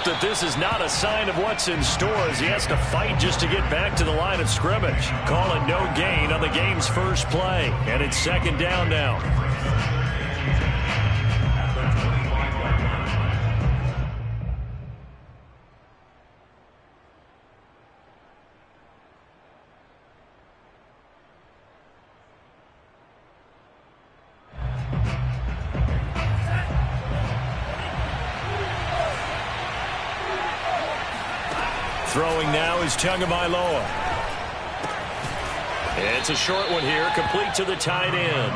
that this is not a sign of what's in store as he has to fight just to get back to the line of scrimmage. Call it no gain on the game's first play, and it's second down now. Throwing now is Tagovailoa. It's a short one here, complete to the tight end.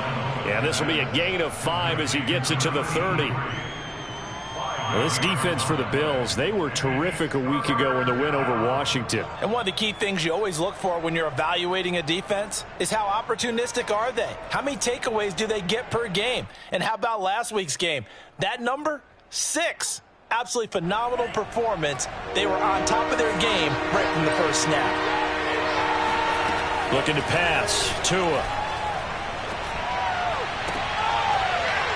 And this will be a gain of 5 as he gets it to the 30. Well, this defense for the Bills, they were terrific a week ago in the win over Washington. And one of the key things you always look for when you're evaluating a defense is how opportunistic are they? How many takeaways do they get per game? And how about last week's game? That number? 6. Absolutely phenomenal performance. They were on top of their game right from the first snap. Looking to pass. Tua.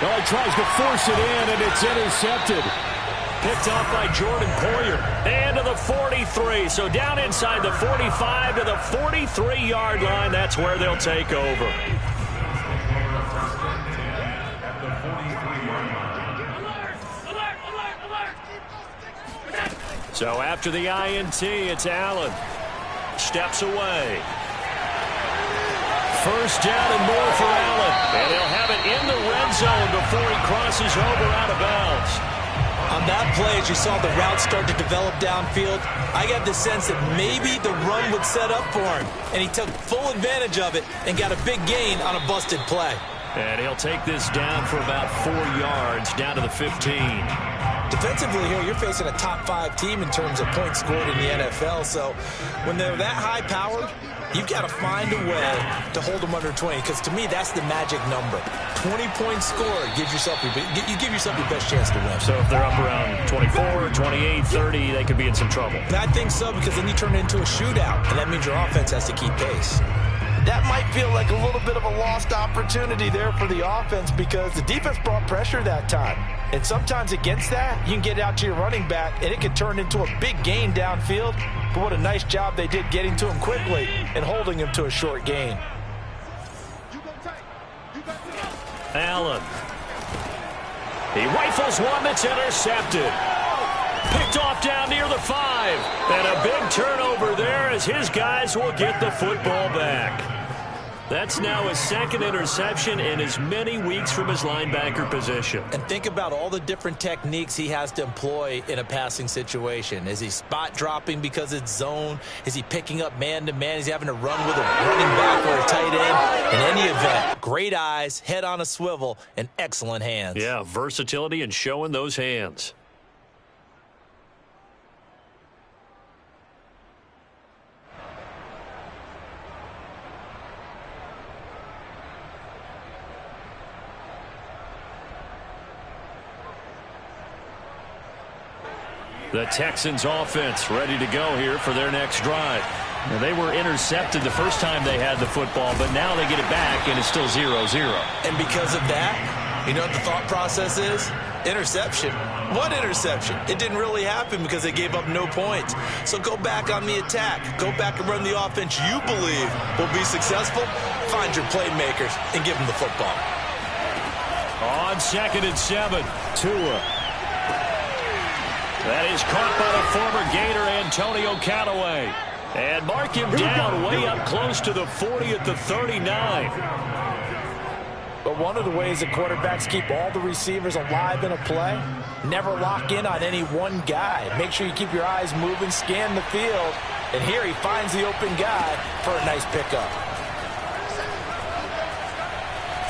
Well, he tries to force it in, and it's intercepted. Picked off by Jordan Poyer. And to the 43. So down inside the 45 to the 43-yard line. That's where they'll take over. So after the INT, it's Allen. Steps away. First down and more for Allen. And he'll have it in the red zone before he crosses over out of bounds. On that play, as you saw the route start to develop downfield, I got the sense that maybe the run would set up for him. And he took full advantage of it and got a big gain on a busted play. And he'll take this down for about 4 yards, down to the 15. Defensively here, you're facing a top-5 team in terms of points scored in the NFL. So when they're that high-powered, you've got to find a way to hold them under 20. Because to me, that's the magic number. 20 points scored gives yourself you give yourself your best chance to win. So if they're up around 24, 28, 30, they could be in some trouble. I think so, because then you turn it into a shootout, and that means your offense has to keep pace. That might feel like a little bit of a lost opportunity there for the offense because the defense brought pressure that time. And sometimes against that, you can get out to your running back, and it can turn into a big gain downfield. But what a nice job they did getting to him quickly and holding him to a short gain. Allen. He rifles one that's intercepted. Picked off down near the 5. And a big turnover there as his guys will get the football back. That's now his second interception in as many weeks from his linebacker position. And think about all the different techniques he has to employ in a passing situation. Is he spot dropping because it's zone? Is he picking up man-to-man? Is he having to run with a running back or a tight end? In any event, great eyes, head on a swivel, and excellent hands. Yeah, versatility and showing those hands. The Texans offense ready to go here for their next drive. Now, they were intercepted the first time they had the football, but now they get it back, and it's still 0-0. And because of that, you know what the thought process is? Interception. What interception? It didn't really happen because they gave up no points. So go back on the attack. Go back and run the offense you believe will be successful. Find your playmakers and give them the football. On 2nd and 7, Tua. That is caught by the former Gator Antonio Callaway. And mark him down way up close to the 40 at the 39. But one of the ways that quarterbacks keep all the receivers alive in a play, never lock in on any one guy. Make sure you keep your eyes moving, scan the field. And here he finds the open guy for a nice pickup.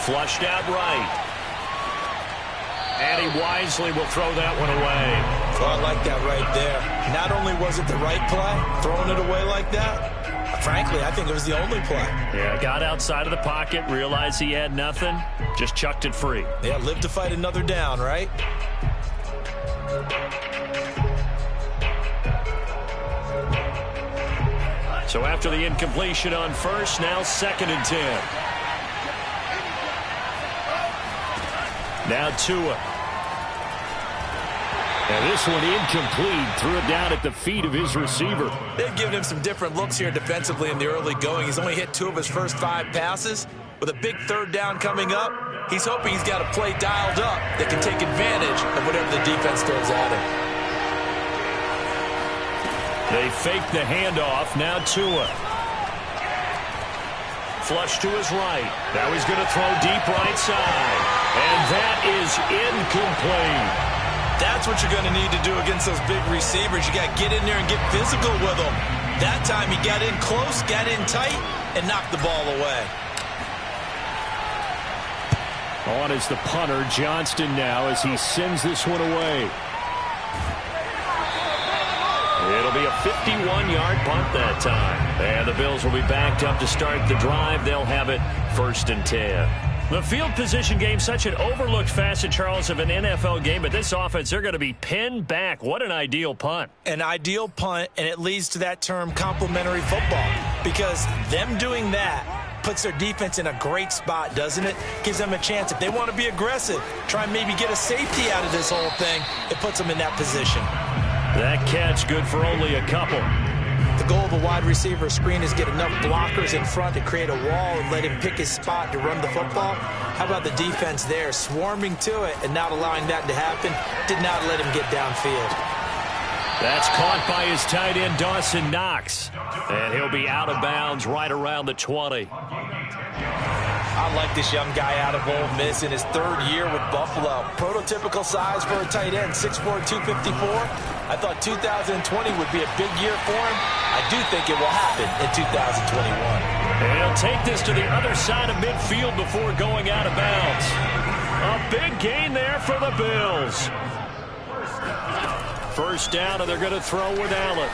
Flushed out right. And he wisely will throw that one away. Oh, I like that right there. Not only was it the right play, throwing it away like that, frankly, I think it was the only play. Yeah, got outside of the pocket, realized he had nothing, just chucked it free. Yeah, live to fight another down, right? So after the incompletion on first, now 2nd and 10. Now Tua. And this one incomplete. Threw it down at the feet of his receiver. They've given him some different looks here defensively in the early going. He's only hit 2 of his first 5 passes. With a big 3rd down coming up, he's hoping he's got a play dialed up that can take advantage of whatever the defense throws at him. They fake the handoff. Now Tua. Flush to his right. Now he's going to throw deep right side. And that is incomplete. That's what you're going to need to do against those big receivers. You got to get in there and get physical with them. That time he got in close, got in tight, and knocked the ball away. On is the punter, Johnston, now as he sends this one away. It'll be a 51-yard punt that time. And the Bills will be backed up to start the drive. They'll have it 1st and 10. The field position game, such an overlooked facet, Charles, of an NFL game. But this offense, they're going to be pinned back. What an ideal punt. An ideal punt, and it leads to that term complementary football. Because them doing that puts their defense in a great spot, doesn't it? Gives them a chance. If they want to be aggressive, try and maybe get a safety out of this whole thing, it puts them in that position. That catch good for only a couple. The goal of a wide receiver screen is get enough blockers in front to create a wall and let him pick his spot to run the football. How about the defense there, swarming to it and not allowing that to happen? Did not let him get downfield. That's caught by his tight end, Dawson Knox. And he'll be out of bounds right around the 20. I like this young guy out of Ole Miss in his 3rd year with Buffalo. Prototypical size for a tight end, 6'4", 254. I thought 2020 would be a big year for him. I do think it will happen in 2021. And he'll take this to the other side of midfield before going out of bounds. A big gain there for the Bills. 1st down, and they're going to throw with Allen.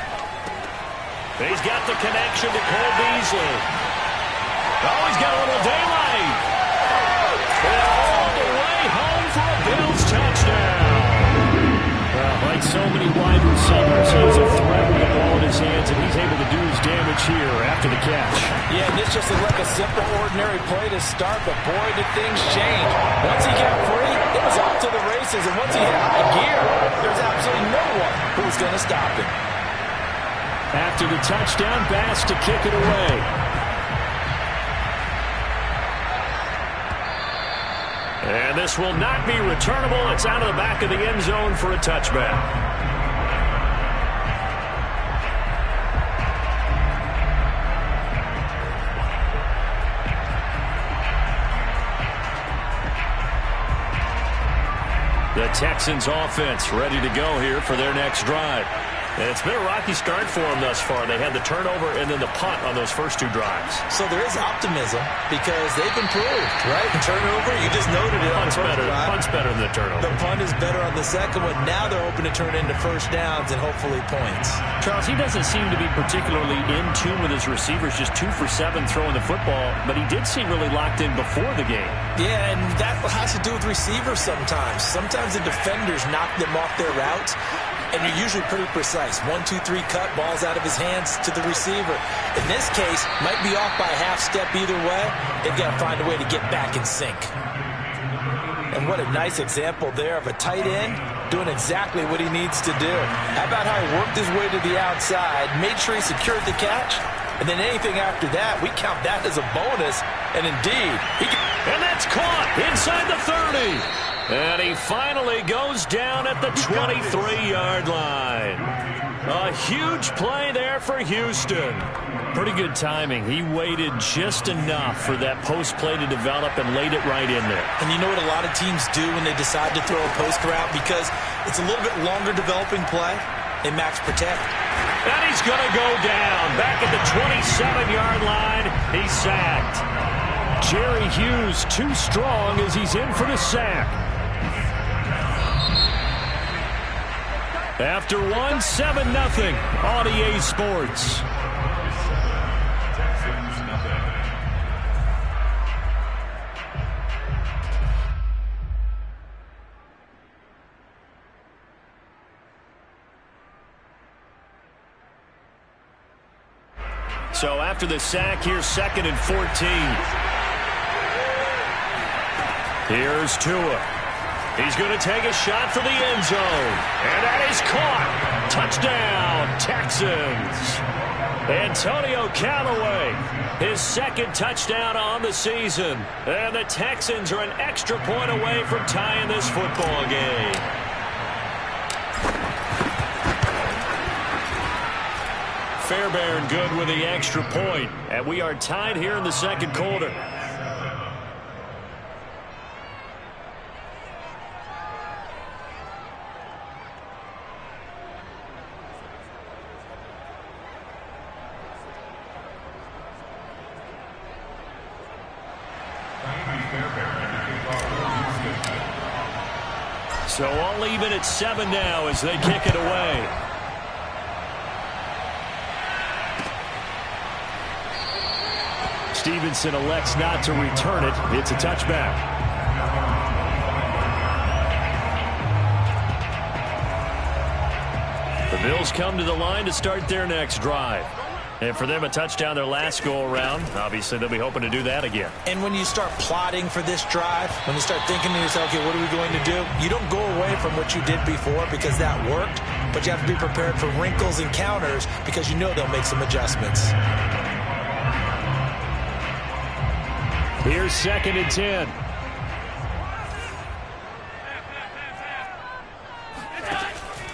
He's got the connection to Cole Beasley. Oh, he's got a little daylight. And all the way home for a Bills touchdown. Well, like so many wide receivers, he's a threat with the ball in his hands, and he's able to do his damage here after the catch. Yeah, and this just looked like a simple, ordinary play to start, but boy, did things change. Once he got free, it was off to the races, and once he hit high gear, there's absolutely no one who was going to stop him. After the touchdown, Bass to kick it away. And this will not be returnable. It's out of the back of the end zone for a touchback. The Texans offense ready to go here for their next drive. And it's been a rocky start for them thus far. They had the turnover and then the punt on those first 2 drives. So there is optimism because they've improved, right? The turnover, you just noted it. Punt's better than the turnover. The punt is better on the second one. Now they're hoping to turn into 1st downs and hopefully points. Charles, he doesn't seem to be particularly in tune with his receivers, just 2 for 7 throwing the football, but he did seem really locked in before the game. Yeah, and that has to do with receivers sometimes. Sometimes the defenders knock them off their routes, and you're usually pretty precise. 1, 2, 3 cut, balls out of his hands to the receiver. In this case, might be off by a half step either way. They've got to find a way to get back in sync. And what a nice example there of a tight end doing exactly what he needs to do. How about how he worked his way to the outside, made sure he secured the catch, and then anything after that, we count that as a bonus. And indeed, and that's caught inside the 30. And he finally goes down at the 23-yard line. A huge play there for Houston. Pretty good timing. He waited just enough for that post play to develop and laid it right in there. And you know what a lot of teams do when they decide to throw a post route? Because it's a little bit longer developing play, they max protect. And he's going to go down. Back at the 27-yard line, he's sacked. Jerry Hughes too strong as he's in for the sack. After 1, 7-0 on EA Sports. So after the sack, here's 2nd and 14. Here's Tua. He's going to take a shot for the end zone. And that is caught. Touchdown, Texans. Antonio Callaway, his second touchdown on the season. And the Texans are an extra point away from tying this football game. Fairbairn good with the extra point. And we are tied here in the second quarter. So all even at 7 now as they kick it away. Stevenson elects not to return it. It's a touchback. The Bills come to the line to start their next drive. And for them, a touchdown their last go-around. Obviously, they'll be hoping to do that again. And when you start plotting for this drive, when you start thinking to yourself, okay, what are we going to do? You don't go away from what you did before because that worked, but you have to be prepared for wrinkles and counters because you know they'll make some adjustments. Here's 2nd and 10.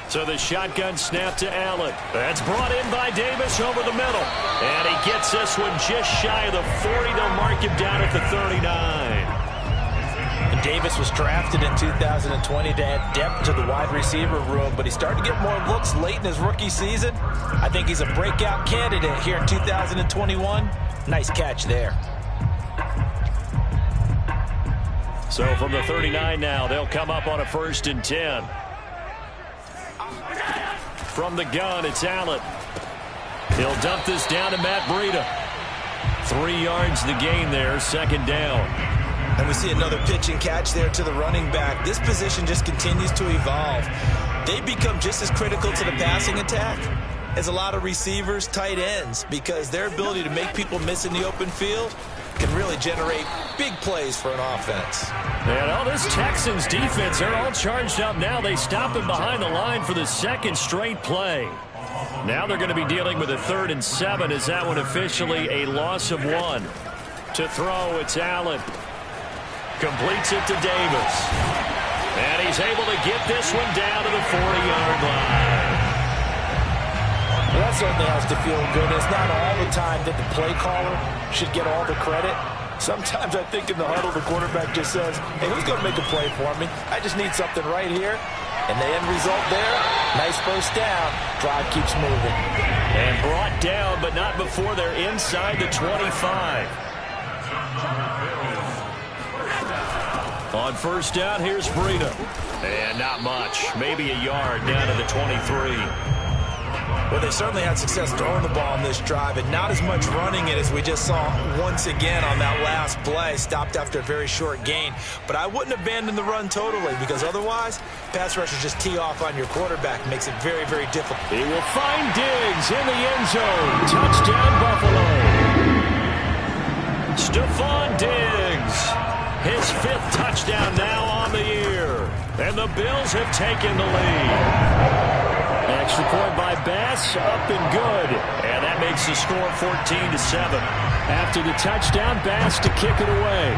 So the shotgun snap to Allen. That's brought in by Davis over the middle. And he gets this one just shy of the 40. They'll mark him down at the 39. And Davis was drafted in 2020 to add depth to the wide receiver room, but he started to get more looks late in his rookie season. I think he's a breakout candidate here in 2021. Nice catch there. So from the 39 now, they'll come up on a 1st and 10. From the gun, it's Allen. He'll dump this down to Matt Breida. 3 yards the gain there, 2nd down. And we see another pitch and catch there to the running back. This position just continues to evolve. They become just as critical to the passing attack as a lot of receivers, tight ends, because their ability to make people miss in the open field can really generate big plays for an offense. And all this Texans defense, they're all charged up now. They stop him behind the line for the 2nd straight play. Now they're going to be dealing with a 3rd and 7. Is that one officially a loss of 1? To throw, it's Allen. Completes it to Davis. And he's able to get this one down to the 40-yard line. Well, that certainly has to feel good. It's not all the time that the play caller should get all the credit. Sometimes I think in the huddle, the quarterback just says, hey, who's going to make a play for me? I just need something right here. And the end result there, nice first down. Drive keeps moving. And brought down, but not before they're inside the 25. On 1st down, here's Breida. And not much. Maybe a yard down to the 23. Well, they certainly had success throwing the ball on this drive and not as much running it as we just saw once again on that last play. Stopped after a very short gain. But I wouldn't abandon the run totally because otherwise, pass rushers just tee off on your quarterback. Makes it very, very difficult. He will find Diggs in the end zone. Touchdown, Buffalo. Stephon Diggs. His 5th touchdown now on the year. And the Bills have taken the lead. Extra point by Bass, up and good. And that makes the score 14-7. After the touchdown, Bass to kick it away.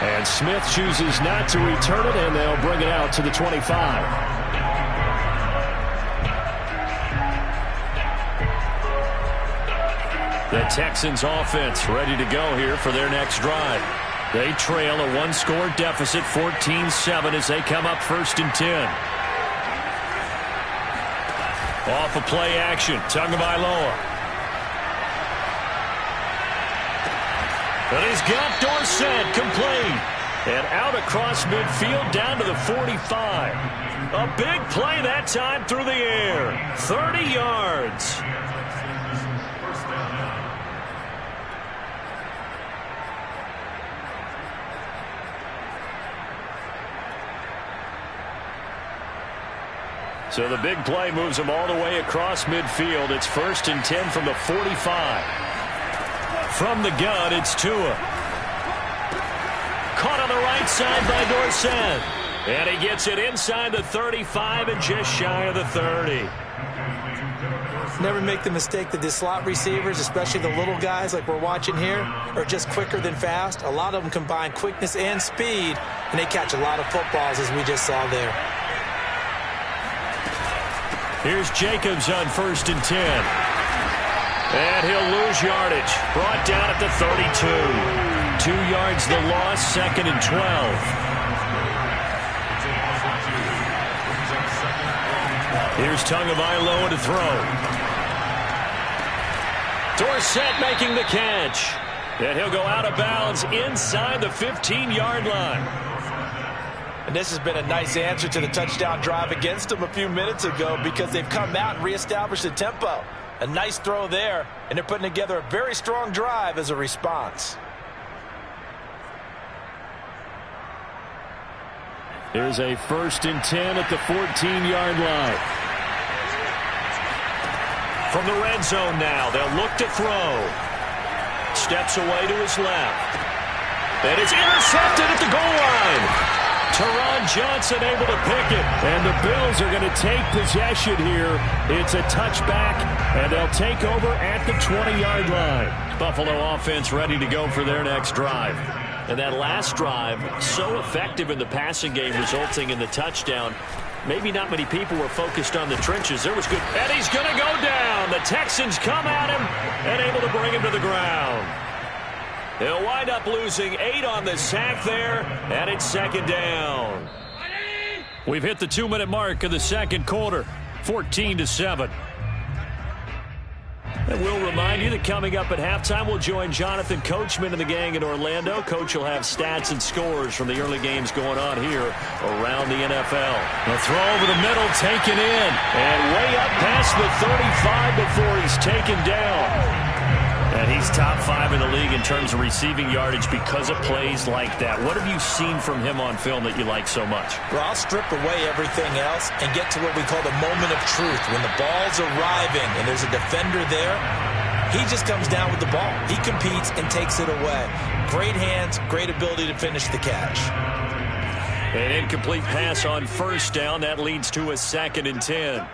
And Smith chooses not to return it, and they'll bring it out to the 25. The Texans offense ready to go here for their next drive. They trail a 1-score deficit, 14-7, as they come up 1st and 10. Off of play action, Tagovailoa. But he's got Dorsett complete. And out across midfield down to the 45. A big play that time through the air. 30 yards. So the big play moves them all the way across midfield. It's 1st and 10 from the 45. From the gun, it's Tua. Caught on the right side by Dorsett. And he gets it inside the 35 and just shy of the 30. Never make the mistake that the slot receivers, especially the little guys like we're watching here, are just quicker than fast. A lot of them combine quickness and speed, and they catch a lot of footballs, as we just saw there. Here's Jacobs on 1st and 10. And he'll lose yardage. Brought down at the 32. 2 yards the loss, 2nd and 12. Here's Tagovailoa to throw. Dorsett making the catch. And he'll go out of bounds inside the 15-yard line. And this has been a nice answer to the touchdown drive against them a few minutes ago because they've come out and reestablished the tempo. A nice throw there, and they're putting together a very strong drive as a response. Here's a 1st and 10 at the 14-yard line. From the red zone now, they'll look to throw. Steps away to his left. And it's intercepted at the goal line. Teron Johnson able to pick it. And the Bills are going to take possession here. It's a touchback, and they'll take over at the 20-yard line. Buffalo offense ready to go for their next drive. And that last drive, so effective in the passing game, resulting in the touchdown. Maybe not many people were focused on the trenches. There was good. And he's going to go down. The Texans come at him and able to bring him to the ground. They'll wind up losing 8 on the sack there, and it's 2nd down. We've hit the 2-minute mark of the second quarter, 14-7. And we'll remind you that coming up at halftime, we'll join Jonathan Coachman and the gang in Orlando. Coach will have stats and scores from the early games going on here around the NFL. A throw over the middle, taken in. And way up past the 35 before he's taken down. And he's top 5 in the league in terms of receiving yardage because of plays like that. What have you seen from him on film that you like so much? Well, I'll strip away everything else and get to what we call the moment of truth. When the ball's arriving and there's a defender there, he just comes down with the ball. He competes and takes it away. Great hands, great ability to finish the catch. An incomplete pass on 1st down. That leads to a 2nd and 10.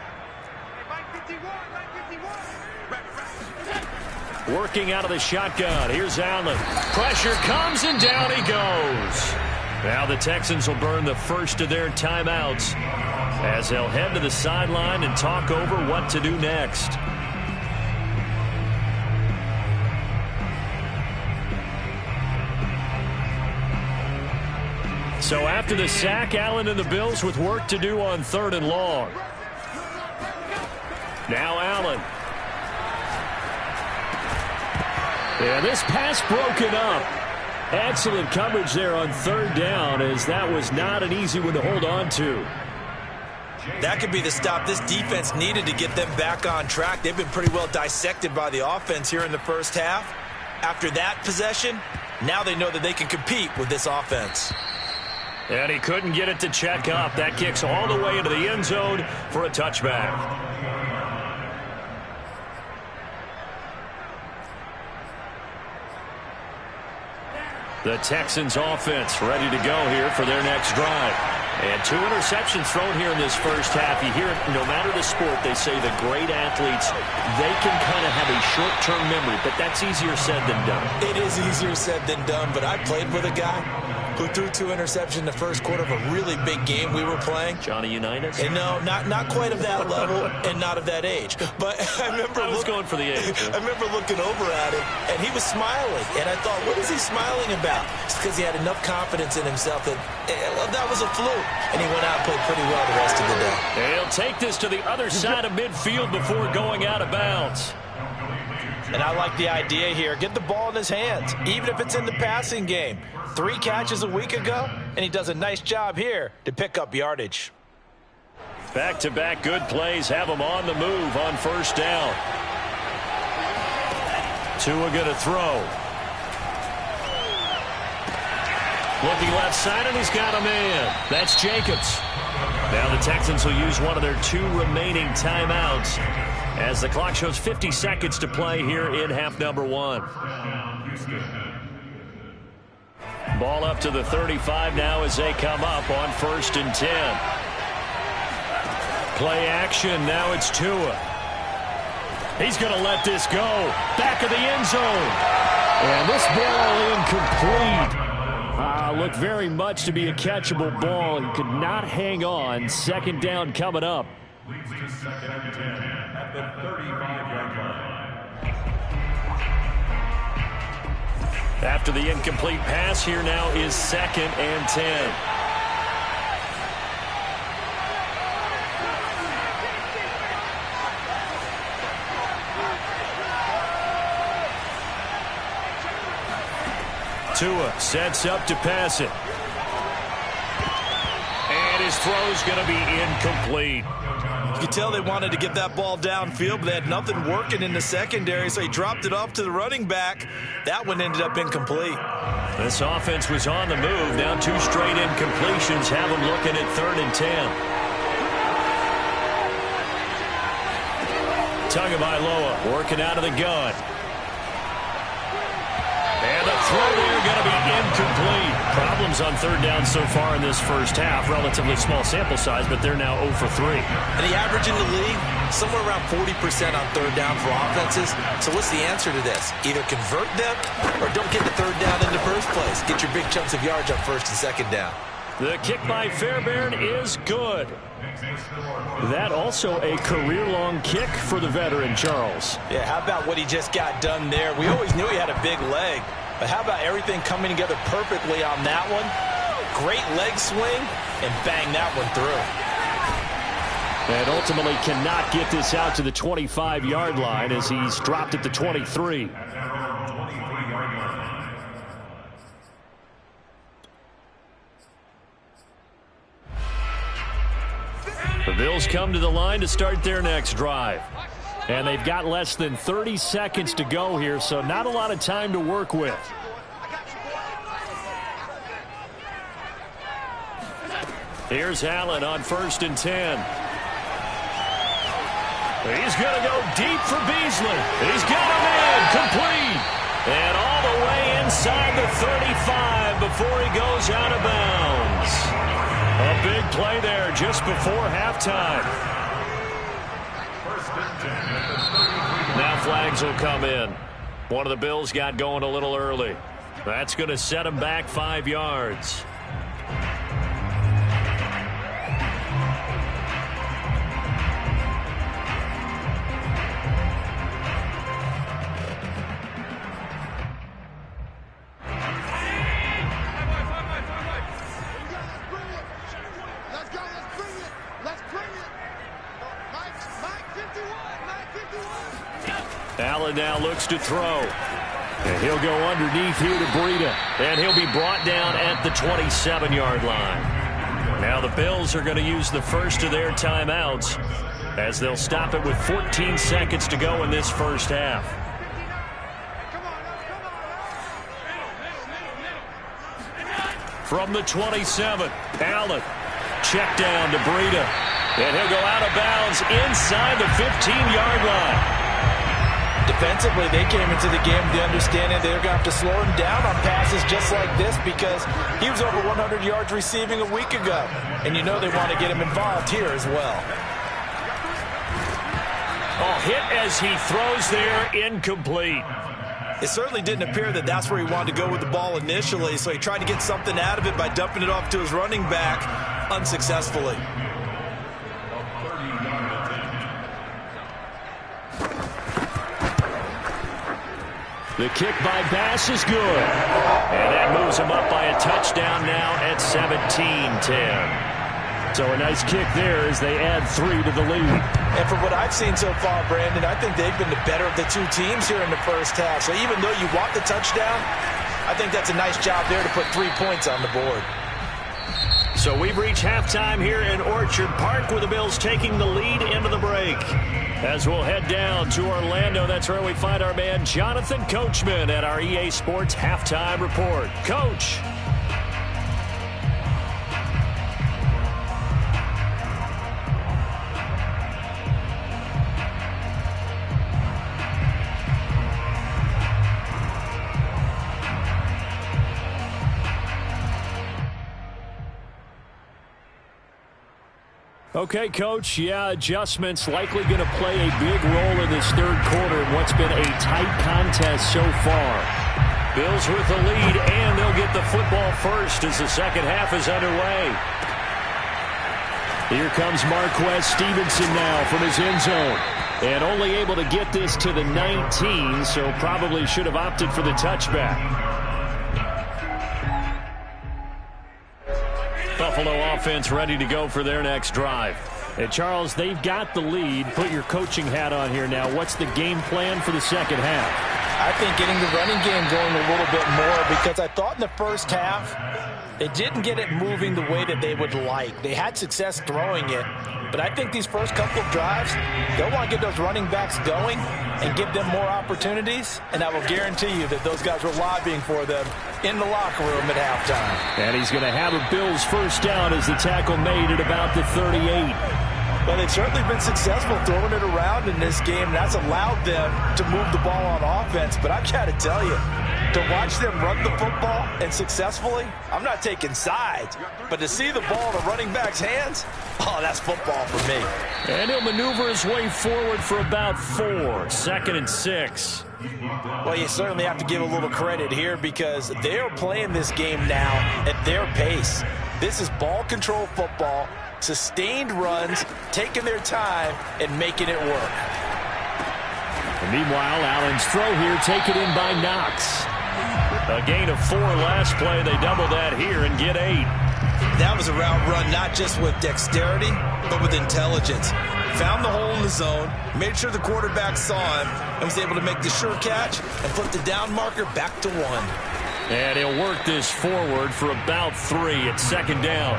Working out of the shotgun. Here's Allen. Pressure comes, and down he goes. Now the Texans will burn the first of their timeouts as they'll head to the sideline and talk over what to do next. So after the sack, Allen and the Bills with work to do on 3rd and long. Now Allen. Yeah, this pass broken up. Excellent coverage there on 3rd down, as that was not an easy one to hold on to. That could be the stop this defense needed to get them back on track. They've been pretty well dissected by the offense here in the first half. After that possession, now they know that they can compete with this offense. And he couldn't get it to check up. That kicks all the way into the end zone for a touchback. The Texans offense ready to go here for their next drive. And 2 interceptions thrown here in this first half. You hear it, no matter the sport, they say the great athletes, they can kind of have a short-term memory, but that's easier said than done. It is easier said than done, but I played with a guy who threw 2 interceptions in the first quarter of a really big game we were playing. Johnny Unitas? And no, not quite of that level and not of that age. But I remember I was going for the age. I remember looking over at him, and he was smiling. And I thought, what is he smiling about? It's because he had enough confidence in himself that that was a fluke. And he went out and played pretty well the rest of the day. And he'll take this to the other side of midfield before going out of bounds. And I like the idea here. Get the ball in his hands, even if it's in the passing game. 3 catches a week ago, and he does a nice job here to pick up yardage. Back-to-back good plays have him on the move on 1st down. Tua going to throw. Looking left side, and he's got a man. That's Jacobs. Now the Texans will use one of their 2 remaining timeouts as the clock shows 50 seconds to play here in half number 1. Ball up to the 35 now as they come up on 1st and 10. Play action. Now it's Tua. He's going to let this go. Back of the end zone. And this ball incomplete. Looked very much to be a catchable ball. He could not hang on. 2nd down coming up. Leads to 2nd and 10 at the 35-yard line. After the incomplete pass, here now is 2nd and 10. Tua sets up to pass it. And his throw's going to be incomplete. You could tell they wanted to get that ball downfield, but they had nothing working in the secondary, so he dropped it off to the running back. That one ended up incomplete. This offense was on the move. Now 2 straight incompletions have them looking at 3rd and 10. Tagovailoa working out of the gun. And the throw there going to be incomplete. Problems on 3rd down so far in this first half. Relatively small sample size, but they're now 0 for 3. And the average in the league, somewhere around 40% on 3rd down for offenses. So what's the answer to this? Either convert them or don't get the 3rd down in the first place. Get your big chunks of yards on 1st and 2nd down. The kick by Fairbairn is good. That also a career-long kick for the veteran, Charles. Yeah, how about what he just got done there? We always knew he had a big leg, but how about everything coming together perfectly on that one? Great leg swing, and bang that one through. And ultimately cannot get this out to the 25-yard line as he's dropped at the 23. The Bills come to the line to start their next drive. And they've got less than 30 seconds to go here, so not a lot of time to work with. Here's Allen on 1st and 10. He's going to go deep for Beasley. He's got him in, complete. And all the way inside the 35 before he goes out of bounds. A big play there just before halftime. Now flags will come in. One of the Bills got going a little early. That's going to set him back 5 yards. Allen now looks to throw. And he'll go underneath here to Breida. And he'll be brought down at the 27-yard line. Now the Bills are going to use the first of their timeouts as they'll stop it with 14 seconds to go in this first half. From the 27, Allen. Check down to Breida. And he'll go out of bounds inside the 15-yard line. Defensively, they came into the game with the understanding they're going to have to slow him down on passes just like this because he was over 100 yards receiving a week ago. And you know they want to get him involved here as well. Oh, hit as he throws there, incomplete. It certainly didn't appear that that's where he wanted to go with the ball initially, so he tried to get something out of it by dumping it off to his running back unsuccessfully. The kick by Bass is good. And that moves him up by a touchdown now at 17-10. So a nice kick there as they add 3 to the lead. And from what I've seen so far, Brandon, I think they've been the better of the two teams here in the first half. So even though you want the touchdown, I think that's a nice job there to put 3 points on the board. So we've reached halftime here in Orchard Park with the Bills taking the lead into the break. As we'll head down to Orlando, that's where we find our man Jonathan Coachman at our EA Sports Halftime Report. Coach. Okay, Coach. Yeah, adjustments likely going to play a big role in this third quarter in what's been a tight contest so far. Bills with the lead, and they'll get the football first as the second half is underway. Here comes Marquez Stevenson now from his end zone. And only able to get this to the 19, so probably should have opted for the touchback. Buffalo offense ready to go for their next drive. And Charles, they've got the lead. Put your coaching hat on here now. What's the game plan for the second half? I think getting the running game going a little bit more, because I thought in the first half they didn't get it moving the way that they would like. They had success throwing it, but I think these first couple of drives, they'll want to get those running backs going and give them more opportunities, and I will guarantee you that those guys were lobbying for them in the locker room at halftime. And he's going to have a Bills first down as the tackle made at about the 38. Well, they've certainly been successful throwing it around in this game. That's allowed them to move the ball on offense. But I've got to tell you, to watch them run the football and successfully, I'm not taking sides. But to see the ball in a running back's hands, oh, that's football for me. And he'll maneuver his way forward for about 4. Second and 6. Well, you certainly have to give a little credit here because they're playing this game now at their pace. This is ball control football. Sustained runs, taking their time, and making it work. And meanwhile, Allen's throw here taken in by Knox. A gain of 4 last play. They double that here and get 8. That was a route run not just with dexterity, but with intelligence. Found the hole in the zone, made sure the quarterback saw him, and was able to make the sure catch and flip the down marker back to 1. And he'll work this forward for about 3 at second down.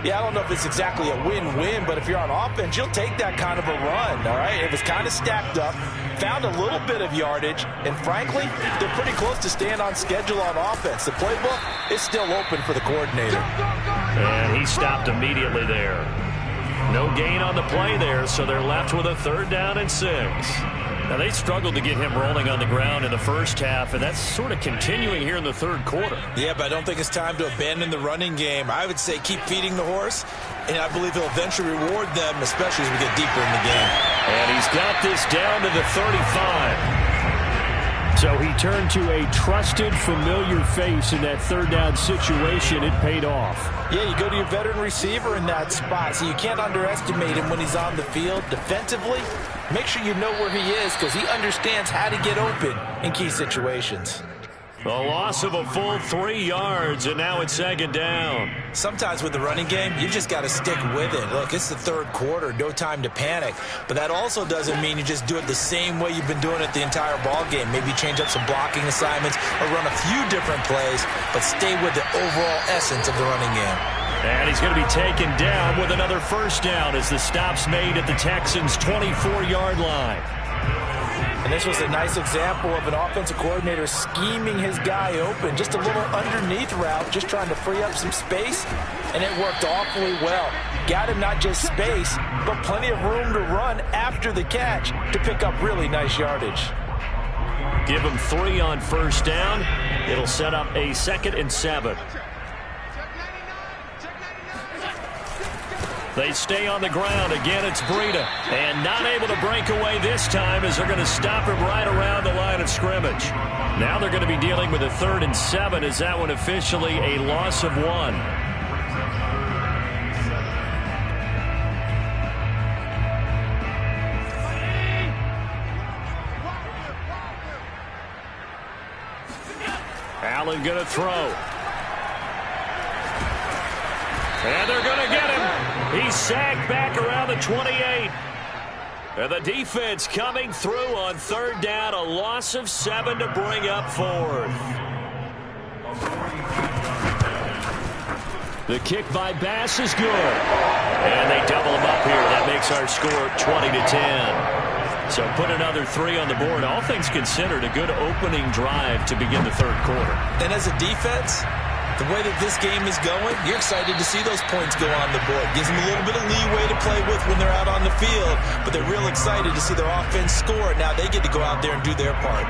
Yeah, I don't know if it's exactly a win-win, but if you're on offense, you'll take that kind of a run, all right? It was kind of stacked up, found a little bit of yardage, and frankly, they're pretty close to staying on schedule on offense. The playbook is still open for the coordinator. And he stopped immediately there. No gain on the play there, so they're left with a 3rd down and 6. Now, they struggled to get him rolling on the ground in the first half, and that's sort of continuing here in the third quarter. Yeah, but I don't think it's time to abandon the running game. I would say keep feeding the horse, and I believe he'll eventually reward them, especially as we get deeper in the game. And he's got this down to the 35. So he turned to a trusted, familiar face in that 3rd down situation. It paid off. Yeah, you go to your veteran receiver in that spot, so you can't underestimate him when he's on the field. Defensively, make sure you know where he is because he understands how to get open in key situations. A loss of a full 3 yards, and now it's 2nd down. Sometimes with the running game, you just got to stick with it. Look, it's the third quarter, no time to panic. But that also doesn't mean you just do it the same way you've been doing it the entire ball game. Maybe change up some blocking assignments or run a few different plays, but stay with the overall essence of the running game. And he's going to be taken down with another first down as the stop's made at the Texans' 24-yard line. And this was a nice example of an offensive coordinator scheming his guy open. Just a little underneath route, just trying to free up some space, and it worked awfully well. Got him not just space, but plenty of room to run after the catch to pick up really nice yardage. Give him 3 on first down. It'll set up a 2nd and 7. They stay on the ground. Again, it's Breida. And not able to break away this time as they're going to stop him right around the line of scrimmage. Now they're going to be dealing with a 3rd and 7 as that one officially a loss of 1. Allen going to throw. And they're going to get him. He's sagged back around the 28. And the defense coming through on 3rd down. A loss of 7 to bring up 4th. The kick by Bass is good. And they double him up here. That makes our score 20-10. So put another 3 on the board. All things considered, a good opening drive to begin the third quarter. And as a defense, the way that this game is going, you're excited to see those points go on the board. Gives them a little bit of leeway to play with when they're out on the field, but they're real excited to see their offense score. Now they get to go out there and do their part.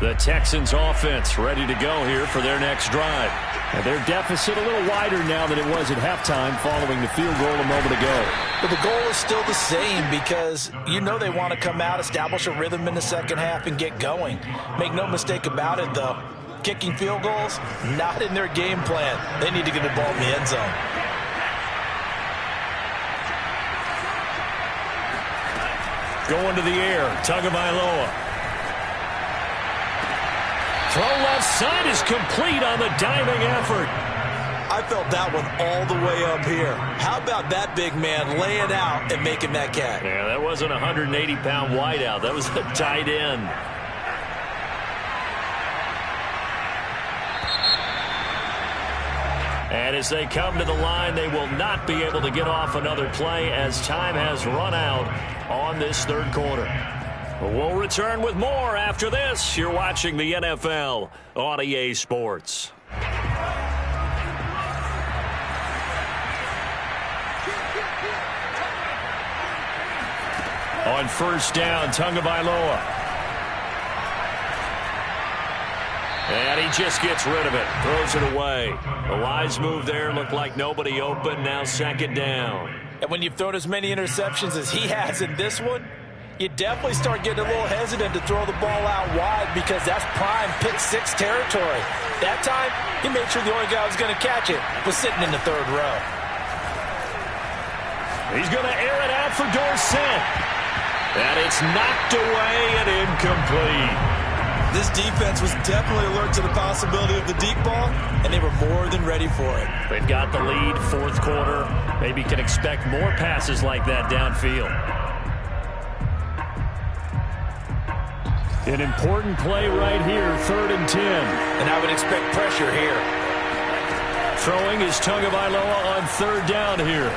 The Texans offense ready to go here for their next drive. And their deficit a little wider now than it was at halftime following the field goal a moment ago. But the goal is still the same because you know they want to come out, establish a rhythm in the second half, and get going. Make no mistake about it, though. Kicking field goals, not in their game plan. They need to get the ball in the end zone. Going to the air, Tagovailoa. Throw left side is complete on the diving effort. I felt that one all the way up here. How about that big man laying out and making that catch? Yeah, that wasn't a 180-pound wideout. That was a tight end. And as they come to the line, they will not be able to get off another play as time has run out on this third quarter. We'll return with more after this. You're watching the NFL on EA Sports. On first down, Tagovailoa. And he just gets rid of it, throws it away. A wise move there, looked like nobody open, now second down. And when you've thrown as many interceptions as he has in this one, you definitely start getting a little hesitant to throw the ball out wide because that's prime pick six territory. That time, he made sure the only guy who was going to catch it was sitting in the third row. He's going to air it out for Dorsett. And it's knocked away and incomplete. This defense was definitely alert to the possibility of the deep ball, and they were more than ready for it. They've got the lead, fourth quarter. Maybe can expect more passes like that downfield. An important play right here, 3rd and 10. And I would expect pressure here. Throwing is Tagovailoa on third down here.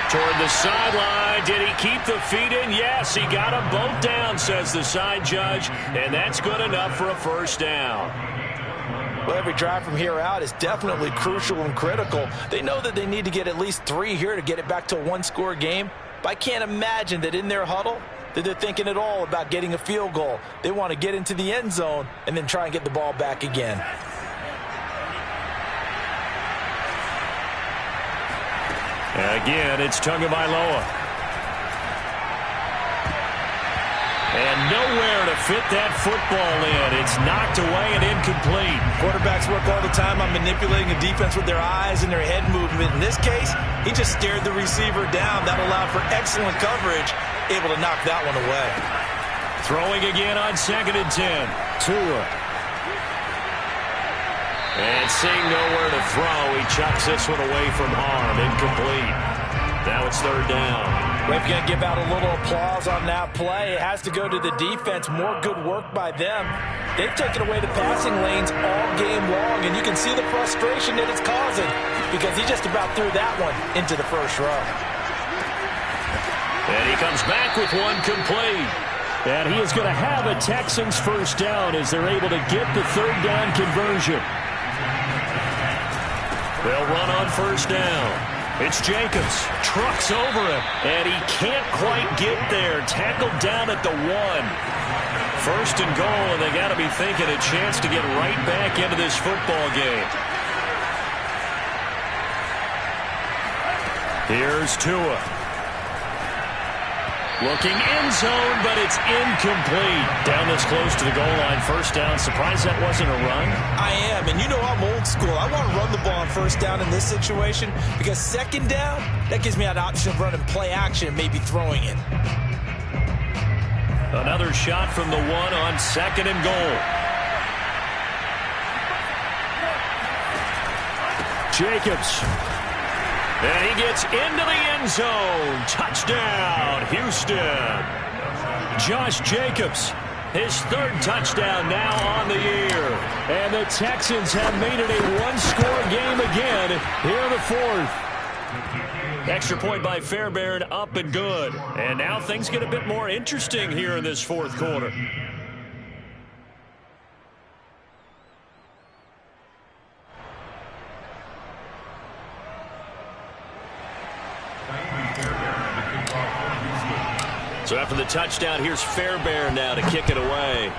Toward the sideline. Did he keep the feet in? Yes, he got them both down, says the side judge. And that's good enough for a first down. Well, every drive from here out is definitely crucial and critical. They know that they need to get at least 3 here to get it back to a one-score game. But I can't imagine that in their huddle that they're thinking at all about getting a field goal. They want to get into the end zone and then try and get the ball back again. Again, it's Tagovailoa. And nowhere to fit that football in. It's knocked away and incomplete. Quarterbacks work all the time on manipulating a defense with their eyes and their head movement. In this case, he just stared the receiver down. That allowed for excellent coverage, able to knock that one away. Throwing again on 2nd and 10. Tua. And seeing nowhere to throw, he chucks this one away from harm. Incomplete. Now it's 3rd down. We're going to give out a little applause on that play. It has to go to the defense. More good work by them. They've taken away the passing lanes all game long, and you can see the frustration that it's causing because he just about threw that one into the first row. And he comes back with one complete. And he is going to have a Texans first down as they're able to get the 3rd down conversion. They'll run on first down. It's Jacobs. Trucks over him. And he can't quite get there. Tackled down at the 1. 1st and goal, and they got to be thinking a chance to get right back into this football game. Here's Tua. Looking end zone, but it's incomplete. Down this close to the goal line, first down. Surprised that wasn't a run? I am, and you know I'm old school. I want to run the ball on first down in this situation because second down, that gives me an option of running play action and maybe throwing it. Another shot from the 1 on 2nd and goal. Jacobs. And he gets into the end zone. Touchdown, Houston. Josh Jacobs, his 3rd touchdown now on the year. And the Texans have made it a one-score game again here in the 4th. Extra point by Fairbairn, up and good. And now things get a bit more interesting here in this 4th quarter. So after the touchdown, here's Fairbairn now to kick it away.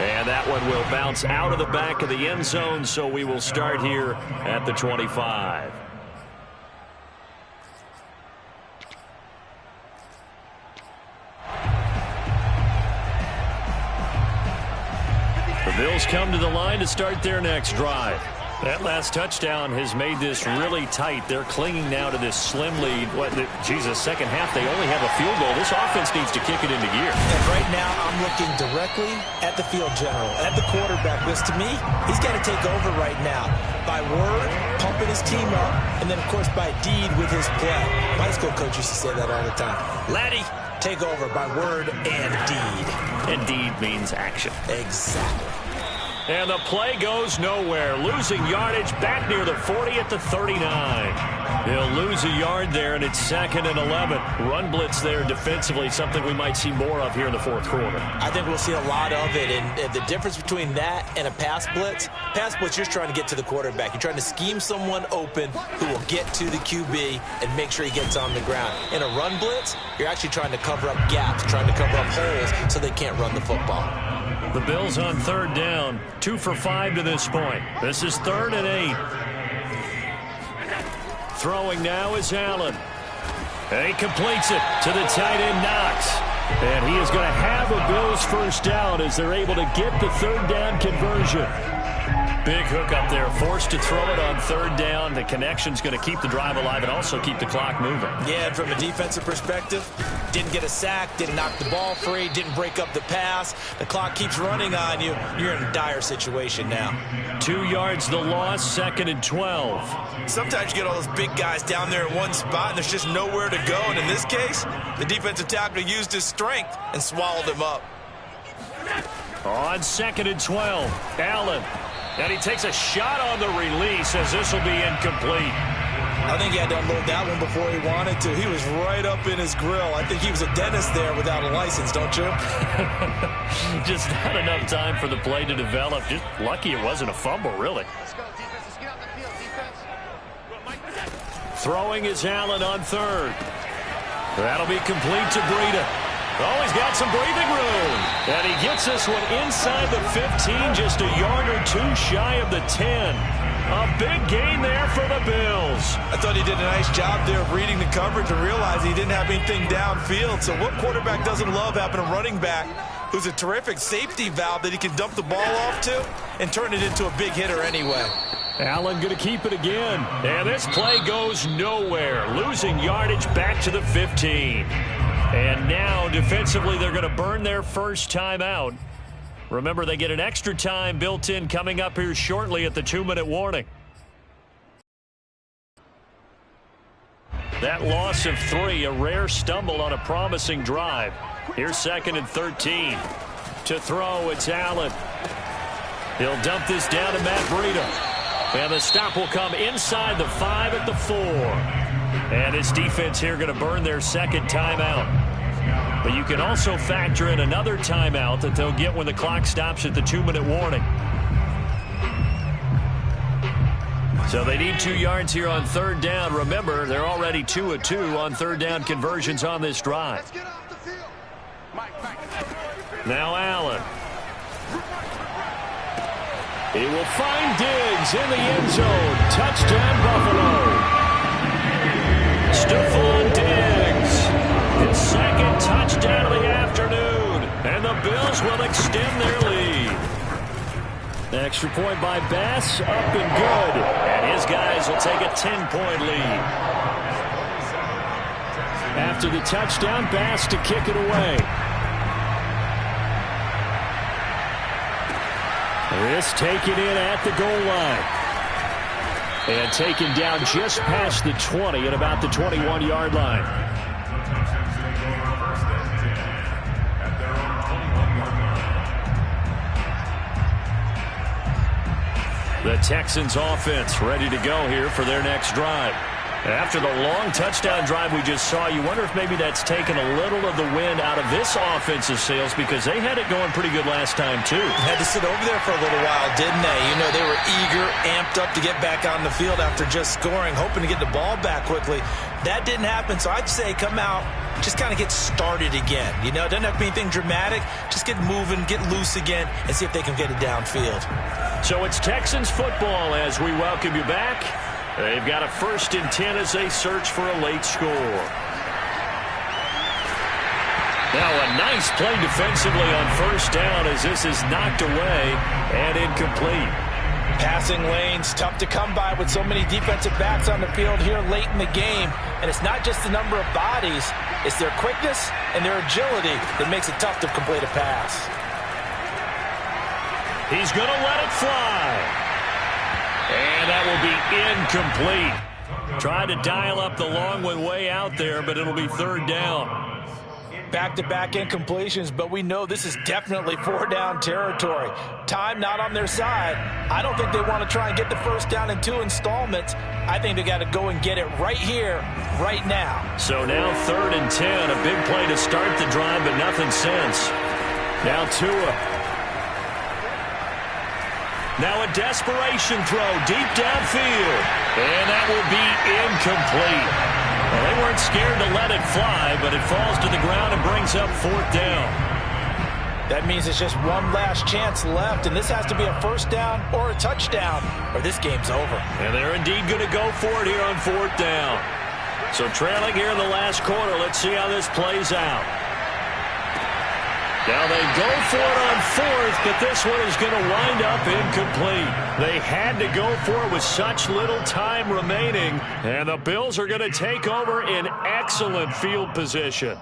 And that one will bounce out of the back of the end zone, so we will start here at the 25. The Bills come to the line to start their next drive. That last touchdown has made this really tight. They're clinging now to this slim lead. Second half, they only have a field goal. This offense needs to kick it into gear. And right now, I'm looking directly at the field general, at the quarterback, because to me, he's got to take over right now by word, pumping his team up, and then, of course, by deed with his play. My high school coach used to say that all the time. Laddie, take over by word and deed. And deed means action. Exactly. And the play goes nowhere. Losing yardage back near the 40 at the 39. He'll lose a yard there, and it's 2nd and 11. Run blitz there defensively, something we might see more of here in the fourth quarter. I think we'll see a lot of it, and the difference between that and a pass blitz, you're just trying to get to the quarterback. You're trying to scheme someone open who will get to the QB and make sure he gets on the ground. In a run blitz, you're actually trying to cover up gaps, trying to cover up holes so they can't run the football. The Bills on 3rd down, 2 for 5 to this point. This is 3rd and 8. Throwing now is Allen. And he completes it to the tight end, Knox. And he is going to have a Bills first down as they're able to get the 3rd down conversion. Big hook up there, forced to throw it on 3rd down. The connection's going to keep the drive alive and also keep the clock moving. Yeah, and from a defensive perspective, didn't get a sack, didn't knock the ball free, didn't break up the pass. The clock keeps running on you. You're in a dire situation now. 2 yards the loss, 2nd and 12. Sometimes you get all those big guys down there in one spot, and there's just nowhere to go. And in this case, the defensive tackle used his strength and swallowed him up. On 2nd and 12, Allen. And he takes a shot on the release as this will be incomplete. I think he had to unload that one before he wanted to. He was right up in his grill. I think he was a dentist there without a license, don't you? Just not enough time for the play to develop. Just lucky it wasn't a fumble, really. Let's go, defense. Let's get out the field, defense. Throwing is Allen on 3rd. That'll be complete to Breida. Oh, he's got some breathing room. And he gets this one inside the 15, just a yard or 2 shy of the 10. A big gain there for the Bills. I thought he did a nice job there of reading the coverage and realizing he didn't have anything downfield. So what quarterback doesn't love having a running back who's a terrific safety valve that he can dump the ball off to and turn it into a big hitter anyway? Allen going to keep it again. And this play goes nowhere. Losing yardage back to the 15. And now, defensively, they're going to burn their first timeout. Remember, they get an extra time built in coming up here shortly at the 2-minute warning. That loss of 3, a rare stumble on a promising drive. Here's 2nd and 13. To throw, it's Allen. He'll dump this down to Matt Breida. And the stop will come inside the 5 at the 4. And his defense here going to burn their second timeout. But you can also factor in another timeout that they'll get when the clock stops at the 2-minute warning. So they need 2 yards here on 3rd down. Remember, they're already 2 of 2 on 3rd down conversions on this drive. Let's get off the field. Now Allen. He will find Diggs in the end zone. Touchdown, Buffalo. Stephon Diggs, his 2nd touchdown of the afternoon, and the Bills will extend their lead. The extra point by Bass, up and good, and his guys will take a 10-point lead. After the touchdown, Bass to kick it away. This taken in at the goal line. And taken down just past the 20 at about the 21-yard line. The Texans offense ready to go here for their next drive. After the long touchdown drive we just saw, you wonder if maybe that's taken a little of the wind out of this offensive sails, because they had it going pretty good last time too. Had to sit over there for a little while, didn't they? You know, they were eager, amped up to get back on the field after just scoring, hoping to get the ball back quickly. That didn't happen, so I'd say come out, just kind of get started again. You know, it doesn't have to be anything dramatic. Just get moving, get loose again, and see if they can get it downfield. So it's Texans football as we welcome you back. They've got a 1st and 10 as they search for a late score. Now a nice play defensively on 1st down as this is knocked away and incomplete. Passing lanes, tough to come by with so many defensive backs on the field here late in the game. And it's not just the number of bodies, it's their quickness and their agility that makes it tough to complete a pass. He's going to let it fly. And that will be incomplete. Tried to dial up the long one way out there, but it'll be 3rd down. Back-to-back incompletions, but we know this is definitely 4-down territory. Time not on their side. I don't think they want to try and get the 1st down in 2 installments. I think they got to go and get it right here, right now. So now 3rd and 10, a big play to start the drive, but nothing since. Now Tua. Now a desperation throw deep downfield. And that will be incomplete. Well, they weren't scared to let it fly, but it falls to the ground and brings up 4th down. That means it's just one last chance left, and this has to be a 1st down or a touchdown, or this game's over. And they're indeed going to go for it here on 4th down. So trailing here in the last quarter, let's see how this plays out. Now they go for it on 4th, but this one is going to wind up incomplete. They had to go for it with such little time remaining, and the Bills are going to take over in excellent field position.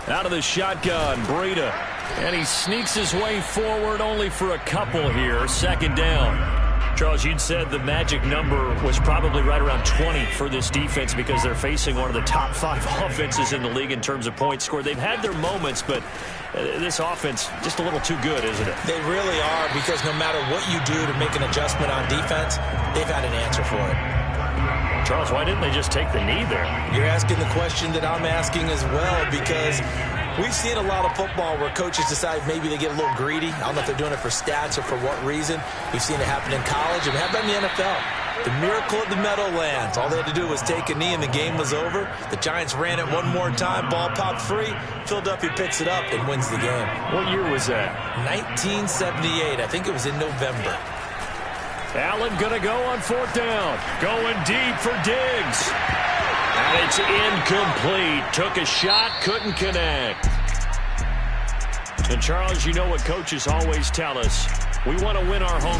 Out of the shotgun, Breida. And he sneaks his way forward only for a couple here. 2nd down. Charles, you'd said the magic number was probably right around 20 for this defense because they're facing one of the top 5 offenses in the league in terms of points scored. They've had their moments, but this offense just a little too good, isn't it? They really are, because no matter what you do to make an adjustment on defense, they've had an answer for it. Charles, why didn't they just take the knee there? You're asking the question that I'm asking as well, because we've seen a lot of football where coaches decide maybe they get a little greedy. I don't know if they're doing it for stats or for what reason. We've seen it happen in college, and how about in the NFL? The miracle of the Meadowlands. All they had to do was take a knee, and the game was over. The Giants ran it one more time. Ball popped free. Philadelphia picks it up and wins the game. What year was that? 1978. I think it was in November. Allen going to go on 4th down. Going deep for Diggs. And it's incomplete. Took a shot, couldn't connect. And Charles, you know what coaches always tell us. We want to win our home